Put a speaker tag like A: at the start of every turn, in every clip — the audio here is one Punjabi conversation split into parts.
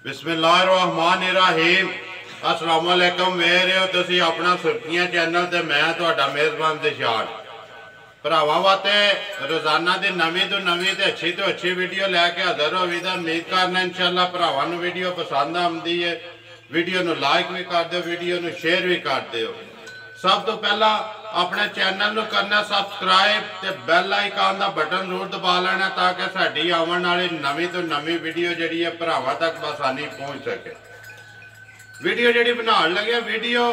A: बिस्मिल्लाहिर्रहमानिर्रहीम। अस्सलाम वालेकुम। मेरे हो तुसी अपना सुर्खियां चैनल ते मैं तुहाडा मेज़बान दिशान। भरावां वास्ते रोजाना की नवीं तो नवीं ते अच्छी वीडियो लैके हाज़र होवी दा उम्मीद करना इंशाअल्लाह भरावां नूं वीडियो पसंद आउंदी है। वीडियो नूं लाइक भी कर दो, वीडियो नूं शेयर भी कर दो। सब तो पहला अपने चैनल नूं करना सबसक्राइब ते बैल आइकन का बटन जरूर दबा लेना ताकि साडी आवन वाली नवीं तो नवीं वीडियो जिहड़ी है भरावां तक आसानी पहुँच सके। वीडियो जिहड़ी बनाउण लगे वीडियो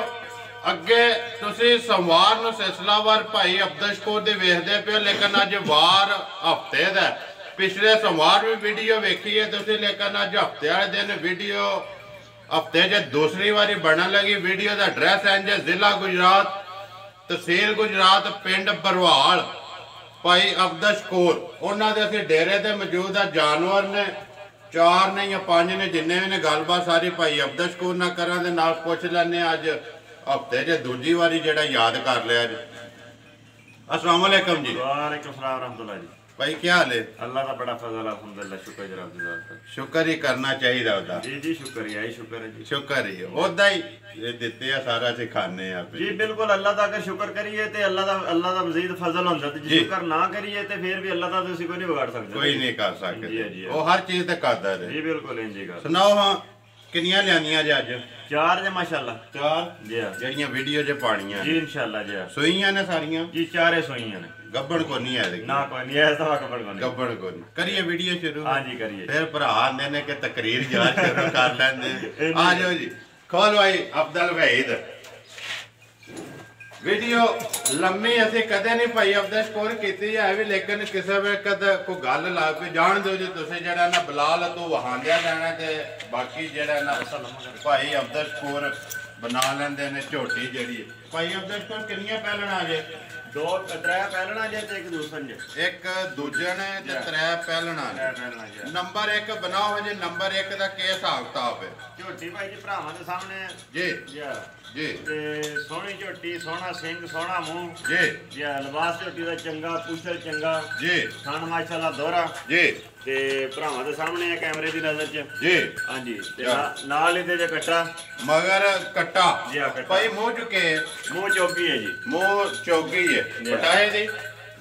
A: अगे तुसीं सोमवार नूं सिलसिलावार भाई अब्दश कौर दी वेखदे पे हो, लेकिन अज वार हफ्ते दा पिछले सोमवार भी वीडियो वेखी है तुसीं, लेकिन अज हफ्ते वाले दिन वीडियो हफ्ते च दूसरी बारी बनन लगी। वीडियो का एड्रैस इंज है जिला गुजरात तहसील गुजरात पिंड बरवाल भाई अब्दश कौर उन्होंने असीं डेरे ते मौजूद है। जानवर ने 4 ने या 5 ने जिन्ने भी ने गलबात सारी भाई अब्दश कौर ना करा दे नाल पुछ लैने। अज हफ्ते च दूजी बारी जेड़ा याद कर लिया जी। अस्सलाम वालेकुम जी।
B: वालेकुम सलाम रहमतुल्लाह जी।
A: भाई क्या हाल है?
B: अल्लाह का बड़ा फजल अल्हम्दुलिल्लाह, शुक्र जनाब दी।
A: शुक्र ही करना चाहिए उदा।
B: जी जी शुक्रिया ही शुक्र है जी।
A: शुक्र ही उदा ही दिते आ सारा सी खाने आ
B: जी बिल्कुल। अल्लाह दा अगर शुक्र करिए ते अल्लाह दा मजीद फजल होंदा ते जे शुक्र ना करिए ते फिर भी अल्लाह दा तुसी कोई नहीं बिगाड़ सकदे।
A: कोई नहीं कर सकते।
B: जी जी
A: वो हर चीज ते कादर है।
B: जी बिल्कुल इंजी गा।
A: सुनाओ हां किनियां लियानियां जे अज?
B: 4 जे माशाअल्लाह।
A: 4
B: जी हां
A: जड़ियां वीडियो च पाणियां
B: जी इंशाअल्लाह जी हां।
A: सोईयां ने सारियां
B: जी 4 सोईयां ने।
A: गब्बड़ को नहीं है
B: ना कोई नहीं ऐसा गब्बड़ को नहीं।
A: गब्बड़ को नहीं। करिए वीडियो शुरू।
B: हां जी करिए।
A: फिर भरा आंदे ने कि तकरीर यार शुरू कर लेंदे। आ जाओ जी खोल भाई अब्दुल वहीद। वीडियो लम्मी असी कदे नहीं भाई अब्दश कौर कीती है भी, लेकिन किसी वक्त कोई गल ला के जान दो जी तुसीं जेड़ा ना बिलाल तो वहांदिया लेना ते बाकी जेड़ा ना भाई अब्दश कौर बना लेंदे ने झोटी जेड़ी। भाई अब्दश कौर किन्नियां पैलना जे?
B: 2 3 पैलना जे ते 1 दूसरा जे।
A: एक दूजे ने ते 3 पैलना ने। नंबर 1 बनाओ जी। नंबर 1 दा के हिसाब किताब है?
B: झोटी भाई जी भरावां दे सामने
A: जी
B: जी ते सोहनी झोटी, सोहना सिंह, सोहना मुंह
A: जी
B: जी। लिबास झोटी दा चंगा, पुछल चंगा
A: जी,
B: खान माशाल्लाह दोहरा
A: जी
B: ते भरावां दे सामने है कैमरे दी नजर च
A: जी।
B: हां जी ते नाल ही जे कट्टा
A: मगर कट्टा
B: जी हां कट्टा
A: भाई मुंह चुके
B: मुंह चौकी है जी।
A: मुंह चौकी है पटाए दी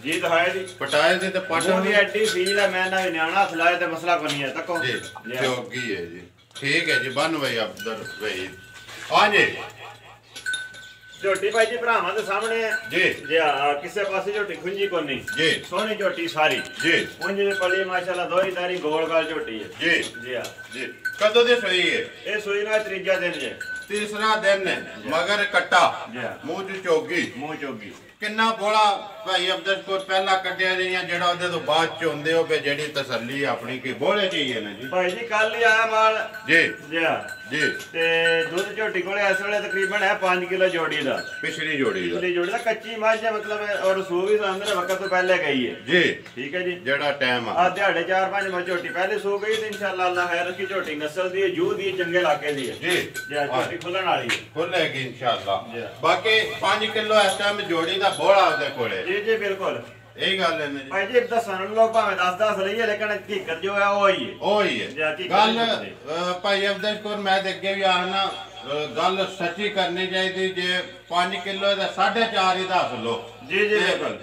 B: जी दिखाए दी
A: पटाए दी ते
B: मुंह दी एडी फील है। मैं ना न्याणा खिलाए ते मसला कोनी है तको
A: जी। चौकी है जी। ठीक है जी। बन भाई अब्दुल वहीद। हां जी
B: झोटी भाई जी भरावां दे सामने
A: जी
B: जी किसे पासे झोटी खुंजी कोनी
A: जी।
B: सोहनी झोटी सारी
A: जी।
B: मुंज दी पली माशाल्लाह दोही दारी गोल गाल झोटी है
A: जी
B: जी हां
A: जी। कदों दी सोई है?
B: ये सोई ना तीजा दिन जे।
A: तीसरा दिन है मगर कट्टा
B: जी
A: मुंह च चौकी।
B: मुंह चौकी
A: किन्ना बोला भाई अब्दुल कौर पहला कटिया जियां जेड़ा ओदे तो बाद च होंदे हो पे जेड़ी तसल्ली अपनी की बोले चाहिए ना जी।
B: भाई जी कल ही आया माल
A: जी
B: जी हां
A: जी।
B: ते दूध झोटी कोले इस वेले तकरीबन है 5 किलो जोड़ी दा।
A: पिछली जोड़ी दा।
B: पिछली जोड़ी दा कच्ची मझ है मतलब और सू भी अंदर वक्त तो पहले गई है
A: जी।
B: ठीक है जी।
A: जेड़ा टाइम आ
B: दिहाड़े 4-5 में झोटी पहले सू गई तो इंशाअल्लाह अल्लाह खैर की झोटी नस्ल दी जू दी चंगे इलाके दी है
A: जी।
B: जी झोटी खुलण वाली है
A: खुलेगी इंशाअल्लाह।
B: जी।
A: बाकी 5 किलो इस टाइम जोड़ी दा बोला ओदे कोले।
B: जी जी बिल्कुल
A: यही गल है जी।
B: भाई जी दसन लोग भावे 10-10 लईए लेकिन हकीकत जो है वो ही है।
A: ओ ही है गल भाई अब्दुल कौर। मैं ते अगे भी आखना गल सच्ची करनी चाहिए। जे 5 किलो दा 4.5 ही दस लो
B: जी जी बिल्कुल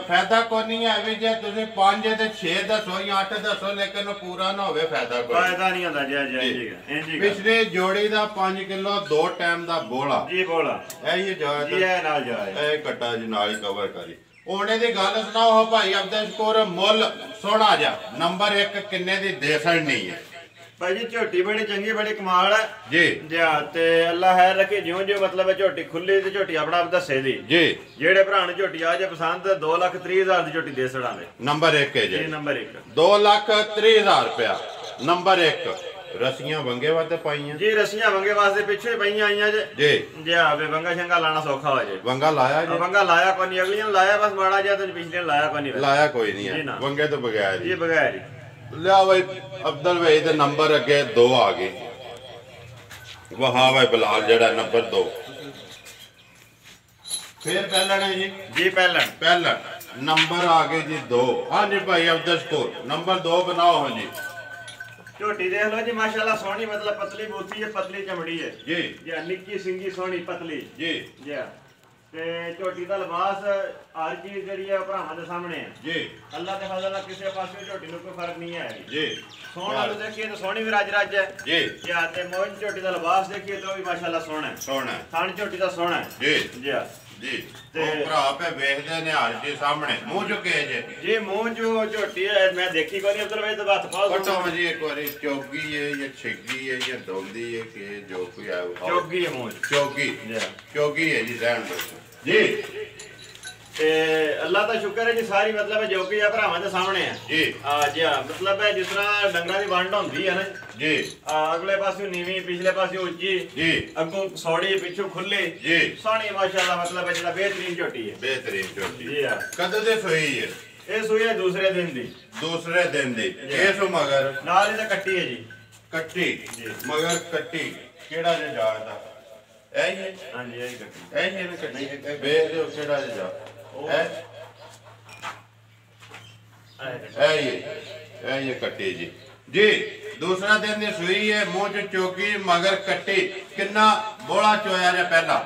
A: फायदा को नहीं है भी जे तुसीं 5 ते 6 दसो या 8 दसो लेकिन वो पूरा ना होवे फायदा कोई
B: फायदा नहीं होता जी जी जी।
A: पिछले जोड़ी दा 5 किलो 2 टाइम दा बोला
B: जी बोला
A: ये जाए
B: जी है नाल जाए
A: ए कट्टा जी नाल ही कवर करी ओने दी गल सुनाओ हो भाई अब्दुल कौर। मुल सोना जा नंबर 1 किन्ने दी दे सकनी है?
B: भाई जी झोटी बड़ी चंगी बड़ी कमाल है
A: जी
B: जी ते अल्लाह खैर रखे ज्यों ज्यों मतलब झोटी खुली ते झोटी अपना आप दसे दी
A: जी।
B: जेड़े भरा ने झोटी आ जे पसंद 2,30,000 दी झोटी दे छड़ांगे।
A: नंबर 1 है
B: जी नंबर 1
A: 2,30,000 रुपया नंबर 1। रस्सियां वंगे वास्ते पाइयां
B: जी। रस्सियां वंगे वास्ते पिछे पईयां आईयां जे
A: जी
B: जी हां वे वंगा शंगा लाना सौखा हो जे।
A: वंगा लाया जी?
B: वंगा लाया कोई नहीं अगलियां लाया बस माड़ा जा तो पिछले लाया कोई नहीं
A: लाया कोई नहीं है वंगे तो बगैर
B: जी बगैर ही।
A: लिया भाई अब्दुल वहीद नंबर अगे 2 आ गए। वहा भाई बिलाल जेड़ा नंबर 2 फिर पहलन है जी।
B: जी पहलन
A: नंबर आ गए जी 2। हाँ जी भाई अब्दुल कौर नंबर 2 बनाओ। हाँ जी
B: ਝੋਟੀ ਦੇਖ ਲਓ ਜੀ ਮਾਸ਼ਾਅੱਲਾ ਸੋਹਣੀ ਮਤਲਬ ਪਤਲੀ ਬੂਥੀ ਹੈ ਪਤਲੀ ਚਮੜੀ ਹੈ
A: ਜੀ
B: ਜੀ ਨਿੱਕੀ ਸਿੰਗੀ ਸੋਹਣੀ ਪਤਲੀ
A: ਜੀ
B: ਜੀ ਤੇ ਝੋਟੀ ਦਾ ਲਿਬਾਸ ਹਰ ਚੀਜ਼ ਜਿਹੜੀ ਹੈ ਉਹ ਭਰਾਵਾਂ ਦੇ ਸਾਹਮਣੇ ਹੈ
A: ਜੀ
B: ਅੱਲਾ ਦੇ ਫਜ਼ਲ ਨਾਲ ਕਿਸੇ ਪਾਸੇ ਝੋਟੀ ਨੂੰ ਕੋਈ ਫਰਕ ਨਹੀਂ ਹੈ
A: ਜੀ
B: ਸੋਹਣਾ ਨੂੰ ਦੇਖੀਏ ਤਾਂ ਸੋਹਣੀ ਵੀ ਰੱਜ ਹੈ
A: ਜੀ
B: ਜੀ ਤੇ ਮੋਹਨ ਝੋਟੀ ਦਾ ਲਿਬਾਸ ਦੇਖੀਏ ਤਾਂ ਉਹ ਵੀ ਮਾਸ਼ਾਅੱਲਾ ਸੋਹਣਾ ਹੈ
A: ਸੋਹਣਾ
B: ਥਣ ਝੋਟੀ ਦਾ ਸੋਹਣਾ ਹੈ
A: ਜੀ
B: ਜੀ
A: ਜੀ ਉਹ ਭਰਾ ਪੇ ਵੇਖਦੇ ਨੇ ਹਰ ਚੀਜ਼ ਸਾਹਮਣੇ ਮੂੰਹ ਚੁੱਕੇ ਜੇ
B: ਜੀ ਮੂੰਹ ਜੋ ਝੋਟੀ ਹੈ ਮੈਂ ਦੇਖੀ ਕੋਈ ਨਹੀਂ ਅਬਦੁਲ ਭਾਈ ਦਾ ਹੱਥ ਪਾਓ
A: ਪਤਾ ਮੁਝੇ ਇੱਕ ਵਾਰੀ ਚੌਗੀ ਹੈ ਜਾਂ ਛਿੱਗੀ ਹੈ ਜਾਂ ਦੋਂਦੀ ਹੈ ਕਿ ਜੋ ਕੋਈ ਆ
B: ਚੌਗੀ ਹੈ ਮੂੰਹ
A: ਚੌਗੀ
B: ਜੀ
A: ਚੌਗੀ ਹੈ ਜੀ ਰਹਿਣ ਦੋ ਜੀ
B: ਤੇ ਅੱਲਾ ਦਾ ਸ਼ੁਕਰ ਹੈ ਜੀ ਸਾਰੀ ਮਤਲਬ ਜੋ ਕਿ ਆ ਭਰਾਵਾਂ ਦੇ ਸਾਹਮਣੇ ਹੈ
A: ਜੀ
B: ਜੀ ਮਤਲਬ ਹੈ ਜਿਸ ਤਰ੍ਹਾਂ ਡੰਗਰਾਂ ਦੀ ਵੰਡ ਹੁੰਦੀ ਹੈ ਨਾ
A: ਜੀ
B: ਅਗਲੇ ਪਾਸੇ ਨੀਵੀਂ ਪਿਛਲੇ ਪਾਸੇ ਉੱਚੀ
A: ਜੀ
B: ਅੱਗੋਂ ਸੌੜੀ ਪਿੱਛੋਂ ਖੁੱਲੇ
A: ਜੀ
B: ਸੋਹਣੀ ਮਾਸ਼ਾਅੱਲਾ ਮਤਲਬ ਹੈ ਜਿਹੜਾ ਬਿਹਤਰੀਨ ਝੋਟੀ ਹੈ
A: ਬਿਹਤਰੀਨ ਝੋਟੀ
B: ਜੀ ਆ
A: ਕਦੋਂ ਦੇ ਸੋਈ ਹੈ
B: ਇਹ ਸੂਈ ਹੈ ਦੂਸਰੇ ਦਿਨ ਦੀ
A: ਦੂਸਰੇ ਦਿਨ ਦੀ ਇਹ ਸੋ ਮਗਰ
B: ਨਾਲ ਇਹਦਾ ਕੱਟੀ ਹੈ ਜੀ
A: ਕੱਟੀ ਮਗਰ ਕੱਟੀ ਕਿਹੜਾ ਜੇ ਜਾਦਾ ਇਹ ਹੀ ਹੈ
B: ਹਾਂਜੀ ਇਹ ਕੱਟੀ
A: ਇਹ ਹੀ ਹੈ ਕੱਟੀ ਵੇਖ ਲਿਓ ਕਿਹੜਾ ਜੇ ਜਾ ਇਹ ਕੱਟੀ ਜੀ ਜੀ ਦੂਸਰਾ ਦਿਨ ਦੀ ਸੂਈ ਹੈ ਮੂੰਹ ਚ ਚੋਕੀ ਮਗਰ ਕੱਟੀ ਕਿੰਨਾ ਬੋਲਾ ਚੋਇਆ ਨੇ ਪਹਿਲਾਂ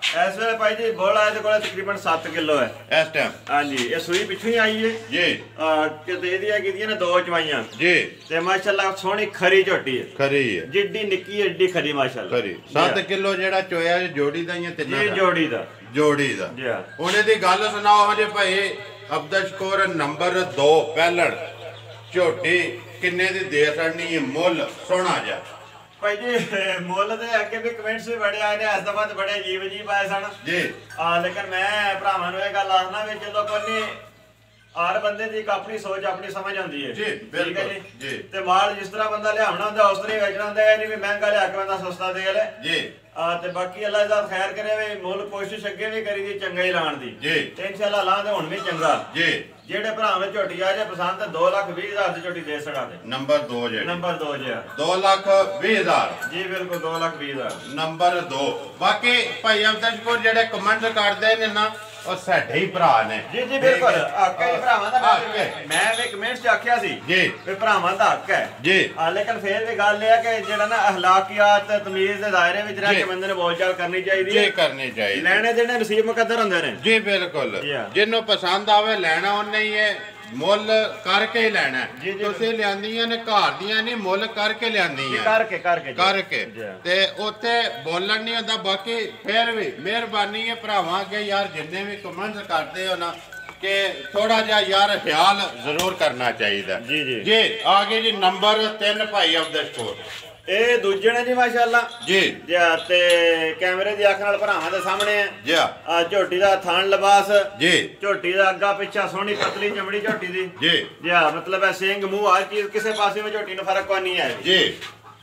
B: ਇਸ ਵੇਲੇ ਭਾਈ ਜੀ ਬੋਲਾ ਇਹਦੇ ਕੋਲ ਤਕਰੀਬਨ 7 ਕਿਲੋ ਹੈ
A: ਇਸ ਟਾਈਮ
B: ਹਾਂਜੀ ਇਹ ਸੂਈ ਪਿੱਛੋਂ ਹੀ ਆਈ ਹੈ
A: ਜੀ
B: ਕਿਤੇ ਇਹਦੀਆਂ ਕੀਤੀਆਂ ਨੇ 2 ਚਵਾਈਆਂ
A: ਜੀ
B: ਤੇ ਮਾਸ਼ਾਅੱਲਾ ਸੋਹਣੀ ਖਰੀ ਝੋਟੀ ਹੈ
A: ਖਰੀ ਹੈ
B: ਜਿੱਡੀ ਨਿੱਕੀ ਏਡੀ ਖਰੀ ਮਾਸ਼ਾਅੱਲਾ
A: ਖਰੀ 7 ਕਿਲੋ ਜਿਹੜਾ ਚੋਇਆ ਜੋੜੀ ਦਾ ਹੀ ਤਿੰਨਾਂ
B: ਜੀ
A: ਦਾ
B: ਜੋੜੀ ਦਾ
A: ਜੋੜੀ ਦਾ
B: ਜੀ ਹਾਂ
A: ਉਹਨੇ ਦੀ ਗੱਲ ਸੁਣਾਓ ਹਜੇ ਭਾਈ ਅਬਦਸ਼ਕੋਰ ਨੰਬਰ 2 ਪਹਿਲੜ ਝੋਟੀ ਕਿੰਨੇ ਦੀ ਦੇ ਸਕਣੀ ਹੈ ਮੁੱਲ ਸੋਹਣਾ ਜਾ
B: ਭਾਈ ਜੀ ਮੁੱਲ ਦੇ ਅੱਗੇ ਵੀ ਕਮੈਂਟਸ ਵੀ ਬੜੇ ਆਏ ਨੇ ਇਸ ਦਫਾ ਤੇ ਬੜੇ ਅਜੀਬ ਆਏ ਸਨ
A: ਜੀ
B: ਲੇਕਿਨ ਮੈਂ ਭਰਾਵਾਂ ਨੂੰ ਇਹ ਗੱਲ ਆਖਣਾ ਵੀ ਚਲੋ ਕੋਈ ਹਰ ਬੰਦੇ ਦੀ ਇੱਕ ਆਪਣੀ ਸੋਚ ਆਪਣੀ ਸਮਝ ਹੁੰਦੀ ਹੈ
A: ਜੀ ਬਿਲਕੁਲ ਜੀ
B: ਤੇ ਮਾਲ ਜਿਸ ਤਰ੍ਹਾਂ ਬੰਦਾ ਲਿਆਉਣਾ ਹੁੰਦਾ ਉਸ ਤਰ੍ਹਾਂ ਹੀ ਵੇਚਣਾ ਹੁੰਦਾ ਇਹ ਨਹੀਂ ਵੀ ਮਹਿੰਗਾ ਲਿਆ ਕੇ ਬੰਦਾ ਸਸਤਾ ਦੇ ਲੈ
A: ਜੀ
B: ਤੇ ਬਾਕੀ ਅੱਲਾਹ ਦਾ ਖੈਰ ਕਰੇ ਵੀ ਮੁੱਲ ਕੋਸ਼ਿਸ਼ ਅੱਗੇ ਵੀ ਕਰੀ ਦੀ ਚੰਗਾ ਹੀ ਲਾਣ ਦੀ
A: ਜੀ
B: ਤੇ ਇਨਸ਼ਾਅੱਲਾ ਲਾਂ ਤੇ ਹੁਣ ਵੀ ਚੰਗਾ
A: ਜੀ
B: ਜਿਹੜੇ ਭਰਾਵੇਂ ਝੋਟੀ ਆ ਜੇ ਪਸੰਦ ਤੇ 2,20,000 ਦੀ ਝੋਟੀ ਦੇ ਸਕਾਂਗੇ
A: ਨੰਬਰ 2 ਜਿਹੜੇ
B: ਨੰਬਰ 2 ਜੀ
A: 2,20,000
B: ਜੀ ਬਿਲਕੁਲ 2,20,000
A: ਨੰਬਰ 2 ਬਾਕੀ ਭਾਈ ਅਬਦਸ਼ਕੋਰ ਜਿਹੜੇ ਕਮੈਂਟ ਕਰਦੇ ਨੇ ਨਾ ਉਹ ਸਾਡੇ ਹੀ ਭਰਾ ਨੇ
B: ਜੀ ਜੀ ਬਿਲਕੁਲ ਹੱਕ ਹੈ ਭਰਾਵਾਂ ਦਾ
A: ਹੱਕ ਹੈ।
B: ਮੈਂ ਵੀ ਕਮੈਂਟਸ 'ਚ ਆਖਿਆ ਸੀ
A: ਜੀ
B: ਵੀ ਭਰਾਵਾਂ ਦਾ ਹੱਕ ਹੈ
A: ਜੀ
B: ਲੇਕਿਨ ਫੇਰ ਵੀ ਗੱਲ ਇਹ ਹੈ ਕਿ ਜਿਹੜਾ ਨਾ ਅਖਲਾਕੀਆਤ ਤਮੀਜ਼ ਦੇ ਦਾਇਰੇ ਵਿੱਚ ਰਹਿ ਕੇ ਬੰਦੇ ਨੇ ਬੋਲਚਾਲ ਕਰਨੀ ਚਾਹੀਦੀ
A: ਜੀ
B: ਹੈ
A: ਕਰਨੀ ਚਾਹੀਦੀ
B: ਲੈਣੇ ਦੇਣੇ ਨਸੀਬ ਮੁਕੱਦਰ ਹੁੰਦੇ ਨੇ
A: ਜੀ ਬਿਲਕੁਲ
B: ਜੀ ਹਾਂ।
A: ਜਿਹਨੂੰ ਪਸੰਦ ਆਵੇ ਲੈਣਾ ਉਹਨੇ ਹੀ ਹੈ ਮੁੱਲ ਕਰਕੇ ਹੀ ਲੈਣਾ
B: ਜੀ, ਜੀ,
A: ਤੁਸੀਂ ਲਿਆਂਦੀਆਂ ਨੇ ਘਰ ਦੀਆਂ ਨਹੀਂ ਮੁੱਲ ਕਰਕੇ ਲਿਆਂਦੀਆਂ
B: ਕਰਕੇ ਜੀ।
A: ਕਰਕੇ
B: ਜੀ ਹਾਂ।
A: ਤੇ ਉੱਥੇ ਬੋਲਣ ਨਹੀਂ ਹੁੰਦਾ ਬਾਕੀ ਫੇਰ ਵੀ ਮਿਹਰਬਾਨੀ ਹੈ ਭਰਾਵਾਂ ਅੱਗੇ ਯਾਰ ਜਿੰਨੇ ਵੀ ਕਮੈਂਟ ਕਰਦੇ ਹੋ ਨਾ ਕਿ ਥੋੜਾ ਜਿਹਾ ਯਾਰ ਖਿਆਲ ਜ਼ਰੂਰ ਕਰਨਾ ਚਾਹੀਦਾ
B: ਜੀ, ਜੀ।
A: ਜੀ ਆ ਗਏ ਜੀ ਨੰਬਰ 3 ਭਾਈ ਅਬਦਸ਼ਕੋਰ
B: ਇਹ ਦੂਜੇ ਨੇ ਜੀ ਮਾਸ਼ਾਅੱਲਾ
A: ਜੀ
B: ਜੀ ਤੇ ਕੈਮਰੇ ਦੀ ਅੱਖ ਨਾਲ ਭਰਾਵਾਂ ਦੇ ਸਾਹਮਣੇ ਹੈ
A: ਜੀ
B: ਆ ਝੋਟੀ ਦਾ ਥਾਣ ਲਿਬਾਸ
A: ਜੀ
B: ਝੋਟੀ ਦਾ ਅੱਗਾ ਪਿੱਛਾ ਸੋਹਣੀ ਪਤਲੀ ਚਮੜੀ ਝੋਟੀ ਦੀ
A: ਜੀ
B: ਜੀ ਮਤਲਬ ਹੈ ਸਿੰਘ ਮੂੰਹ ਹਰ ਚੀਜ਼ ਕਿਸੇ ਪਾਸੇ ਵਿੱਚ ਝੋਟੀ ਨੂੰ ਫਰਕ ਕੋਈ ਨਹੀਂ ਹੈ
A: ਜੀ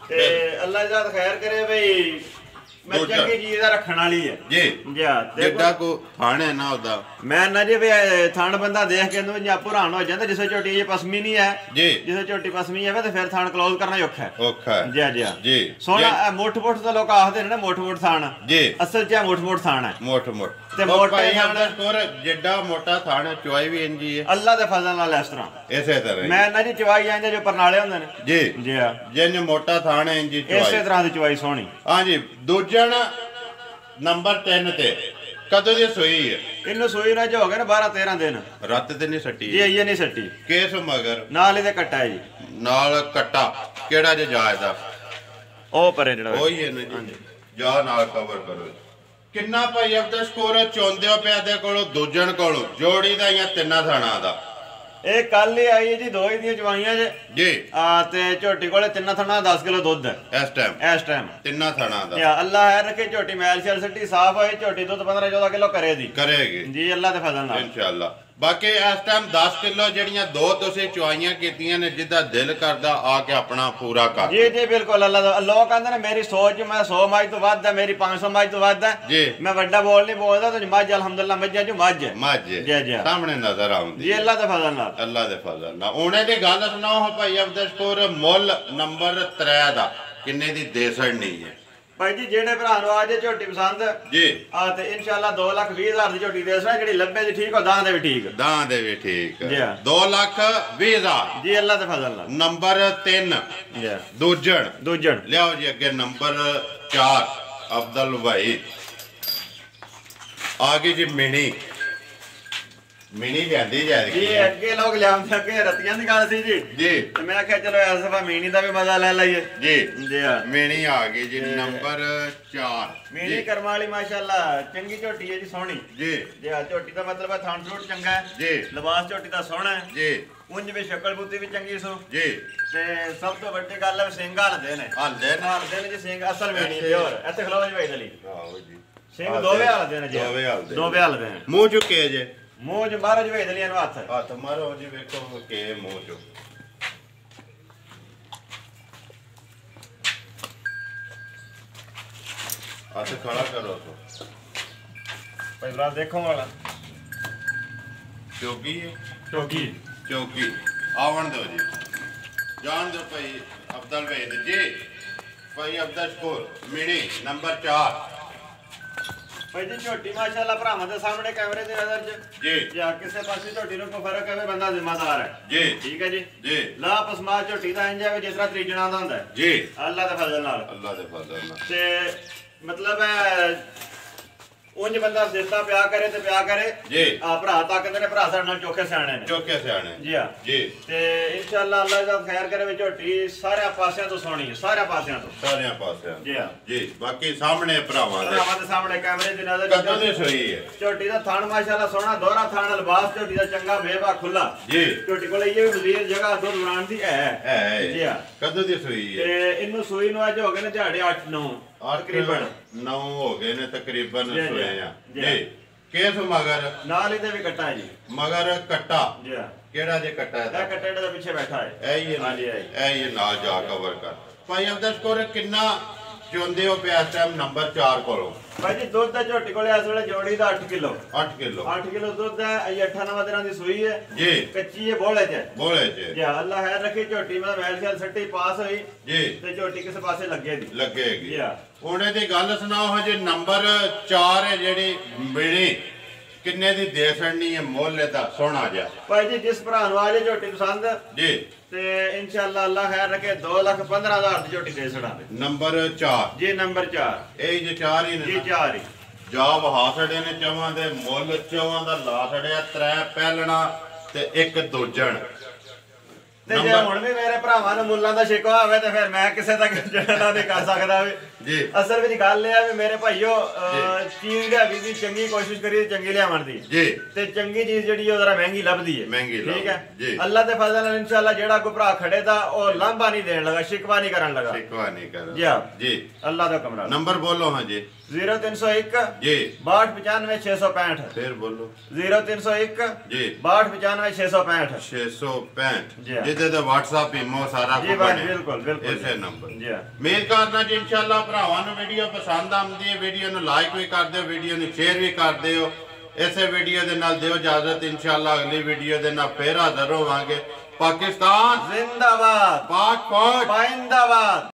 B: ਤੇ ਅੱਲਾਹ ਜਾਤ ਖੈਰ ਕਰੇ ਬਈ ਮੈਂ ਚੰਗੀ ਚੀਜ਼ ਦਾ ਰੱਖਣ ਵਾਲੀ ਹੈ
A: ਜੀ
B: ਜੀ
A: ਜਿੱਡਾ ਕੋ ਥਾਣੇ ਨਾ ਉਹਦਾ
B: ਮੈਂ ਨਾ ਜੀ ਵੀ ਥਣ ਬੰਦਾ ਦੇਖ ਕੇ ਇਹਨੂੰ ਜਾਂ ਪੁਰਾਣ ਹੋ ਜਾਂਦਾ ਜਿਸੇ ਝੋਟੀ ਇਹ ਪਸਮੀ ਨਹੀਂ ਹੈ
A: ਜੀ
B: ਜਿਸੇ ਝੋਟੀ ਪਸਮੀ ਹੈ ਤੇ ਫਿਰ ਥਣ ਕਲੋਜ਼ ਕਰਨਾ ਹੀ ਔਖਾ ਹੈ
A: ਔਖਾ ਹੈ
B: ਜੀ
A: ਜੀ
B: ਸੋਹਣਾ ਮੁੱਠ ਤਾਂ ਲੋਕ ਆਖਦੇ ਨੇ ਨਾ ਮੁੱਠ ਥਾਣ
A: ਜੀ
B: ਅਸਲ 'ਚ ਇਹ ਮੁੱਠ ਥਾਣ ਹੈ
A: ਮੋਟ
B: ਤੇ ਮੋਟੇ
A: ਅਬਦਸ਼ਕੋਰ ਜਿੱਡਾ ਮੋਟਾ ਥਾਣਾ ਚੁਆਈ ਵੀ ਇੰਜੀ ਹੈ
B: ਅੱਲਾ ਦੇ ਫਜ਼ਲ ਨਾਲ ਇਸ ਤਰ੍ਹਾਂ
A: ਇਸੇ ਤਰ੍ਹਾਂ
B: ਮੈਂ ਨਾ ਜੀ ਚਵਾਈ ਜਾਂਦੇ ਜੋ ਪਰਨਾਲੇ ਹੁੰਦੇ ਨੇ
A: ਜੀ
B: ਜੀ
A: ਜਿੰਨ ਮੋਟਾ ਥਾਣਾ ਇੰਜੀ
B: ਇਸੇ
A: ਚੁਆਈ
B: ਤਰ੍ਹਾਂ ਦੀ ਚਵਾਈ ਸੋਹਣੀ
A: ਹਾਂਜੀ ਦੂਜਾ ਨੰਬਰ 3 ਤੇ ਕਦੋਂ ਦੀ ਸੋਈ ਹੈ
B: ਇਹਨੂੰ ਸੋਈ ਨਾ ਜੋ ਹੋ ਗਏ ਨਾ 12-13 ਦਿਨ
A: ਰੱਤ ਤੇ ਨਹੀਂ ਸੱਟੀ
B: ਜੀ ਇਹ ਨਹੀਂ ਸੱਟੀ
A: ਕੇਸ ਮਗਰ
B: ਨਾਲ ਇਹਦੇ ਕੱਟਾ ਹੈ ਜੀ
A: ਨਾਲ ਕੱਟਾ ਕਿਹੜਾ ਜੇ ਜਾਇਜ਼ ਦਾ
B: ਉਹ ਪਰੇ ਜਿਹੜਾ
A: ਉਹੀ ਹੈ ਨਾ ਜੀ ਜਾ ਨਾਲ ਕਵਰ ਕਰੋ ਕਿੰਨਾ ਭਾਈ ਅਬਦਸ਼ਕੋਰ ਚੋਂਦੇ ਹੋ ਪਿਆ ਦੇ ਕੋਲੋਂ ਦੂਜਣ ਕੋਲੋਂ ਜੋੜੀ ਦਾ ਜਾਂ ਤਿੰਨਾਂ ਥਾਣਾ ਦਾ
B: ਇਹ ਕੱਲ ਹੀ ਆਈ ਹੈ ਜੀ ਦੋ ਹੀ ਦੀਆਂ ਚਵਾਈਆਂ
A: ਜੀ
B: ਤੇ ਝੋਟੀ ਕੋਲੇ ਤਿੰਨਾਂ ਥਣਾ 10 ਕਿਲੋ ਦੁੱਧ ਹੈ ਇਸ ਟਾਈਮ
A: ਤਿੰਨਾਂ ਥਾਣਾ ਦਾ
B: ਯਾ ਅੱਲਾ ਹੈ ਰੱਖੇ ਝੋਟੀ ਮੈਲ ਸ਼ੈਲ ਸੱਟੀ ਸਾਫ ਹੋਏ ਝੋਟੀ ਦੁੱਧ 15-14 ਕਿਲੋ ਕਰੇਗੀ
A: ਕਰੇਗੀ
B: ਜੀ ਅੱਲਾ ਦੇ ਫਜ਼ਲ ਨਾਲ
A: ਇਨਸ਼ਾਅੱਲਾ ਬਾਕੀ ਇਸ ਟਾਈਮ 10 ਕਿਲੋ ਜਿਹੜੀਆਂ ਦੋ ਤੁਸੀਂ ਚੁਆਈਆਂ ਕੀਤੀਆਂ ਨੇ ਜਿੱਦਾਂ ਦਿਲ ਕਰਦਾ ਆ ਕੇ ਆਪਣਾ ਪੂਰਾ ਕਰ
B: ਜੀ ਜੀ ਬਿਲਕੁਲ ਅੱਲਾ ਦਾ ਲੋਕ ਕਹਿੰਦੇ ਨੇ ਮੇਰੀ ਸੋਚ ਮੈਂ 100 ਮੱਝ ਤੋਂ ਵੱਧ ਹੈ ਮੇਰੀ 500 ਮੱਝ ਤੋਂ ਵੱਧ ਹੈ
A: ਜੀ
B: ਮੈਂ ਵੱਡਾ ਬੋਲ ਨਹੀਂ ਬੋਲਦਾ ਤੇ ਮੱਝ ਅਲਹਮਦੁਲਿਲਾ ਮੱਝਾਂ ਚੋਂ ਮੱਝ
A: ਮੱਝ
B: ਜੀ
A: ਸਾਹਮਣੇ ਨਜ਼ਰ ਆਉਂਦੀ
B: ਜੀ ਅੱਲਾ ਦੇ ਫਜ਼ਲ ਨਾਲ
A: ਅੱਲਾ ਦੇ ਫਜ਼ਲ ਨਾਲ ਉਹਨੇ ਦੀ ਗੱਲ ਸੁਣਾਓ ਭਾਈ ਅਬਦਸ਼ਕੋਰ ਮੁੱਲ ਨੰਬਰ 3 ਦਾ ਕਿੰਨੇ ਦੀ ਦੇ ਸੜਨੀ ਹੈ
B: ਭਾਈ ਜੀ ਜਿਹੜੇ ਭਰਾ ਨੂੰ ਆ ਜੇ ਝੋਟੀ ਪਸੰਦ
A: ਜੀ
B: ਆ ਤੇ ਇਨਸ਼ਾਅੱਲਾ 2,20,000 ਦੀ ਝੋਟੀ ਦੇ ਸਣਾ ਜਿਹੜੀ ਲੱਭੇ ਦੀ ਠੀਕ ਹੋ ਦਾਂ ਦੇ ਵੀ ਠੀਕ
A: ਦਾਂ ਦੇ ਵੀ ਠੀਕ
B: ਜੀ ਹਾਂ।
A: 2,20,000
B: ਜੀ ਅੱਲਾ ਦੇ ਫਜ਼ਲ ਨਾਲ
A: ਨੰਬਰ 3
B: ਜੀ
A: ਦੂਜਣ ਲਿਆਓ ਜੀ ਅੱਗੇ ਨੰਬਰ 4 ਅਬਦੁਲ ਭਾਈ ਆ ਗਈ ਜੀ ਮਿਣੀ ਲਿਆਂਦੀ ਜਾਏਗੀ
B: ਜੀ ਅੱਗੇ ਲੋਕ ਲਿਆਉਂਦੇ ਕਿ ਰਤੀਆਂ ਦੀ ਗੱਲ ਸੀ ਜੀ
A: ਜੀ
B: ਤੇ ਮੈਂ ਕਿਹਾ ਚਲੋ ਇਸ ਦਫਾ ਮੀਣੀ ਦਾ ਵੀ ਮਜ਼ਾ ਲੈ ਲਈਏ
A: ਜੀ
B: ਜੀ ਹਾਂ।
A: ਮਿਣੀ ਆ ਗਈ ਜੀ ਨੰਬਰ 4
B: ਮੀਣੀ ਕਰਮ ਵਾਲੀ ਮਾਸ਼ਾਅੱਲਾ ਚੰਗੀ ਝੋਟੀ ਹੈ ਜੀ ਸੋਹਣੀ
A: ਜੀ
B: ਜੀ ਹਾਂ। ਝੋਟੀ ਦਾ ਮਤਲਬ ਹੈ ਥਣ ਥਰੂਟ ਚੰਗਾ ਹੈ
A: ਜੀ
B: ਲਿਬਾਸ ਝੋਟੀ ਦਾ ਸੋਹਣਾ ਹੈ
A: ਜੀ
B: ਉਂਝ ਵੀ ਸ਼ਕਲ ਬੁੱਤੀ ਵੀ ਚੰਗੀ ਸੋ
A: ਜੀ
B: ਤੇ ਸਭ ਤੋਂ ਵੱਡੀ ਗੱਲ ਹੈ ਸਿੰਘ ਹਲਦੇ ਨੇ
A: ਹਲਦੇ ਨੇ
B: ਹਲਦੇ ਨੇ ਜੀ ਸਿੰਘ ਅਸਲ ਮੀਣੀ ਪਿਓਰ ਇੱਥੇ ਖਲੋ ਜੀ ਭਾਈ ਦਲੀ
A: ਆਓ ਜੀ
B: ਸਿੰਘ ਦੋਵੇਂ ਹਲਦੇ ਨੇ ਜੀ ਦੋਵੇਂ ਹਲਦੇ ਨੇ
A: ਮੂੰਹ ਚੁੱਕੇ ਜੇ
B: ਮੂੰਹ ਚ ਮਾਰੋ ਜੀ ਭਾਈ ਦਲੀਆਂ ਨੂੰ ਹੱਥ
A: ਹੱਥ ਮਾਰੋ ਜੀ ਵੇਖੋ ਕਿ ਮੂੰਹ ਚੋਂ ਹੱਥ ਖੜਾ ਕਰੋ ਤੋ
B: ਪਹਿਲਾਂ ਦੇਖੋ ਵਾਲਾ
A: ਚੌਕੀ ਹੈ
B: ਟੋਕੀ
A: ਚੌਕੀ ਆਵਣ ਦਿਓ ਜੀ ਜਾਣ ਦਿਓ ਭਾਈ ਅਬਦੁਲ ਭਾਈ ਜੀ ਭਾਈ ਅਬਦੁਲ ਸ਼ਕੂਰ ਮਿਣੀ ਨੰਬਰ 4
B: ਭਾਈ ਜੀ ਝੋਟੀ ਮਾਸ਼ਾਅੱਲਾ ਭਰਾਵਾਂ ਦੇ ਸਾਹਮਣੇ ਕੈਮਰੇ ਦੀ ਨਜ਼ਰ 'ਚ
A: ਜੀ
B: ਜਾਂ ਕਿਸੇ ਪਾਸੇ ਝੋਟੀ ਨੂੰ ਕੋਈ ਫਰਕ ਹੋਵੇ ਬੰਦਾ ਜ਼ਿੰਮੇਦਾਰ ਹੈ
A: ਜੀ
B: ਠੀਕ ਹੈ ਜੀ
A: ਜੀ
B: ਲਾ ਪਸਮਾ ਝੋਟੀ ਦਾ ਇੰਜ ਹੈ ਜਿਸ ਤਰ੍ਹਾਂ ਤਰੀਜਣਾ ਦਾ ਹੁੰਦਾ ਹੈ
A: ਜੀ
B: ਅੱਲਾ ਦੇ ਫਜ਼ਲ ਨਾਲ
A: ਅੱਲਾ ਦੇ ਫਜ਼ਲ ਨਾਲ
B: ਤੇ ਮਤਲਬ ਹੈ ਉਂਝ ਬੰਦਾ ਸਿਰਤਾ ਪਿਆ ਕਰੇ ਤੇ ਪਿਆ ਕਰੇ
A: ਜੀ
B: ਆ ਭਰਾ ਤਾਕਤ ਨੇ ਭਰਾ ਸਾਡੇ ਨਾਲ ਚੋਖੇ ਸਿਆਣੇ ਨੇ
A: ਚੌਕੇ ਸਿਆਣੇ
B: ਜੀ ਹਾਂ
A: ਜੀ
B: ਤੇ ਇਨਸ਼ਾਅੱਲਾ ਅੱਲਾ ਦਾ ਖੈਰ ਕਰੇ ਵੀ ਝੋਟੀ ਸਾਰੇ ਪਾਸਿਆਂ ਤੋਂ ਸੋਹਣੀ ਹੈ ਸਾਰੇ ਪਾਸਿਆਂ ਤੋਂ
A: ਸਾਰਿਆਂ ਪਾਸਿਆਂ
B: ਜੀ ਹਾਂ
A: ਜੀ ਬਾਕੀ ਸਾਹਮਣੇ ਭਰਾਵਾਂ ਦੇ
B: ਭਰਾਵਾਂ ਦੇ ਸਾਹਮਣੇ ਕੈਮਰੇ ਦੀ ਨਜ਼ਰ
A: ਕਦੋਂ ਦੀ ਸੋਈ ਹੈ
B: ਝੋਟੀ ਦਾ ਥਣ ਮਾਸ਼ਾਅੱਲਾ ਸੋਹਣਾ ਦੋਹਰਾ ਥਣ ਲਿਬਾਸ ਝੋਟੀ ਦਾ ਚੰਗਾ ਬੇਵਾ ਖੁੱਲਾ
A: ਜੀ
B: ਝੋਟੀ ਕੋਲ ਇਹ ਵੀ ਵਜ਼ੀਰ ਜਗ੍ਹਾ ਦੁੱਧ ਬਣਾਉਣ ਦੀ ਹੈ ਜੀ ਹਾਂ
A: ਕਦੋਂ ਦੀ ਸੋਈ ਹੈ
B: ਤੇ ਇਹਨੂੰ ਸੂਈ ਨੂੰ ਅੱਜ ਹੋ ਗਏ ਨੇ ਦਿਹਾੜੇ 8-9 ਤਕਰੀਬਨ
A: 9 ਹੋ ਗਏ ਨੇ ਤਕਰੀਬਨ
B: ਜੀ,
A: ਸੋਏ ਆ
B: ਜੀ।
A: ਜੀ ਕਿਸ ਮਗਰ
B: ਨਾਲ ਇਹਦੇ ਵੀ ਕੱਟਾ ਹੈ ਜੀ
A: ਮਗਰ ਕੱਟਾ
B: ਜੀ ਹਾਂ
A: ਕਿਹੜਾ ਜੇ ਕੱਟਾ
B: ਇਹ
A: ਇਹਦਾ
B: ਕੱਟੇ ਦੇ ਪਿੱਛੇ ਬੈਠਾ ਹੈ
A: ਇਹ ਹੀ ਹੈ ਨਾ?
B: ਹਾਂਜੀ,
A: ਇਹ ਹੀ ਹੈ, ਨਾਲ ਜਾ ਕਵਰ ਕਰ ਭਾਈ ਅਬਦੁਲ ਸ਼ਕੂਰ ਕਿੰਨਾ ਚੁੰਦੇ ਹੋ ਪਿਆ ਇਸ ਟਾਈਮ ਨੰਬਰ 4 ਕੋਲੋਂ
B: ਭਾਈ ਜੀ ਦੁੱਧ ਦਾ ਝੋਟੀ ਕੋਲੇ ਇਸ ਵੇਲੇ ਜੋੜੀ ਦਾ 8 ਕਿਲੋ
A: 8 ਕਿਲੋ
B: 8 ਕਿਲੋ ਦੁੱਧ ਹੈ ਇਹ 98 ਦਿਨਾਂ ਦੀ ਸੂਈ ਹੈ
A: ਜੀ
B: ਕੱਚੀ ਹੈ ਬੋਲੇ ਚ
A: ਬੋਲੇ ਚ
B: ਜੀ ਅੱਲਾ ਹੈ ਰੱਖੀ ਝੋਟੀ ਮੈਂ ਵੈਲ ਸ਼ਾਲ ਸੱਟੀ ਪਾਸ ਹੋਈ
A: ਜੀ
B: ਤੇ ਝੋਟੀ ਕਿਸੇ ਪਾਸੇ ਲੱਗੇ ਦੀ
A: ਲੱਗੇਗੀ
B: ਜੀ ਹਾਂ।
A: ਉਹਨੇ ਦੀ ਗੱਲ ਸੁਣਾਓ ਹਜੇ ਨੰਬਰ 4 ਹੈ ਜਿਹੜੀ ਮਿਲੀ ਕਿੰਨੇ ਦੀ ਦੇ ਛੜਨੀ ਹੈ ਮੁੱਲ ਇਹਦਾ ਸੋਹਣਾ ਜਿਹਾ
B: ਭਾਈ ਜੀ ਜਿਸ ਭਰਾ ਨੂੰ ਆ ਜੇ ਝੋਟੀ ਪਸੰਦ
A: ਜੀ
B: ਤੇ ਇਨਸ਼ਾਅੱਲਾ ਅੱਲਾ ਖੈਰ ਰੱਖੇ 2,15,000 ਦੀ ਝੋਟੀ ਦੇ ਛੜਾਂਗੇ
A: ਨੰਬਰ 4
B: ਜੀ ਨੰਬਰ 4
A: ਇਹ ਜੇ 4 ਹੀ
B: ਜੀ
A: ਨੇ
B: 4 ਹੀ
A: ਜਾ ਵਹਾ ਛੜੇ ਨੇ ਚਵਾਂ ਦੇ ਮੁੱਲ ਚਵਾਂ ਦਾ ਲਾ ਛੜਿਆ 3 ਪਹਿਲਣਾ ਤੇ 1 ਦੂਜਣ
B: ਤੇ ਜੇ ਹੁਣ ਵੀ ਮੇਰੇ ਭਰਾਵਾਂ ਨੂੰ ਮੁੱਲਾਂ ਦਾ ਸ਼ਿਕਵਾ ਹੋਵੇ ਤੇ ਫਿਰ ਮੈਂ ਕਿਸੇ ਤੱਕ ਜਿਹੜਾ ਨਹੀਂ ਕਰ ਸਕਦਾ ਵੀ
A: ਜੀ
B: ਅਸਲ ਵਿੱਚ ਗੱਲ ਇਹ ਆ ਵੀ ਮੇਰੇ ਭਾਈਓ ਚੀਜ਼ ਲਿਆਵੀ ਦੀ ਚੰਗੀ ਕੋਸ਼ਿਸ਼ ਕਰੀਏ ਚੰਗੀ ਲਿਆਵਣ ਦੀ
A: ਜੀ
B: ਤੇ ਚੰਗੀ ਚੀਜ਼ ਜਿਹੜੀ ਉਹ ਜ਼ਰਾ ਮਹਿੰਗੀ ਲੱਭਦੀ ਹੈ
A: ਮਹਿੰਗੀ
B: ਠੀਕ ਹੈ
A: ਜੀ
B: ਅੱਲਾ ਦੇ ਫਜ਼ਲ ਨਾਲ ਇਨਸ਼ਾਅੱਲਾ ਜਿਹੜਾ ਕੋਈ ਭਰਾ ਖੜੇ ਦਾ ਉਹ ਲਾਂਭਾ ਨਹੀਂ ਦੇਣ ਲਗਾ ਸ਼ਿਕਵਾ ਨਹੀਂ ਕਰਨ ਲਗਾ
A: ਸ਼ਿਕਵਾ ਨਹੀਂ ਕਰ
B: ਜੀ ਹਾਂ।
A: ਜੀ
B: ਅੱਲਾ ਦਾ ਕਮਰਾ
A: ਨੰਬਰ ਬੋਲੋ ਹਾਂ ਜੀ
B: 0301
A: ਜੀ
B: 6295
A: ਫਿਰ ਬੋਲੋ
B: 0301
A: ਜੀ
B: 6295
A: 665
B: ਜੀ ਹਾਂ।
A: ਜਿਹਦੇ ਤੇ WhatsApp ਇਮੋ ਸਾਰਾ
B: ਜੀ
A: ਕੁਝ
B: ਬਾਤ
A: ਬਣਿਆ
B: ਬਿਲਕੁਲ
A: ਇਸੇ ਨੰਬਰ
B: ਜੀ ਹਾਂ।
A: ਮੇਰ ਕਰਨਾ ਜੀ ਇਨਸ਼ਾਅੱਲਾ ਭਰਾਵਾਂ ਨੂੰ ਵੀਡੀਓ ਪਸੰਦ ਆਉਂਦੀ ਹੈ ਵੀਡੀਓ ਨੂੰ ਲਾਈਕ ਵੀ ਕਰ ਦਿਓ ਵੀਡੀਓ ਨੂੰ ਸ਼ੇਅਰ ਵੀ ਕਰ ਦਿਓ ਇਸੇ ਵੀਡੀਓ ਦੇ ਨਾਲ ਦਿਓ ਇਜਾਜ਼ਤ ਇਨਸ਼ਾਅੱਲਾ ਅਗਲੀ ਵੀਡੀਓ ਦੇ ਨਾਲ ਫੇਰ ਹਾਜ਼ਰ ਹੋਵਾਂਗੇ ਪਾਕਿਸਤਾਨ
B: ਜ਼ਿੰਦਾਬਾਦ
A: ਪਾਕ ਫੌਜ
B: ਪਾਇੰਦਾਬਾਦ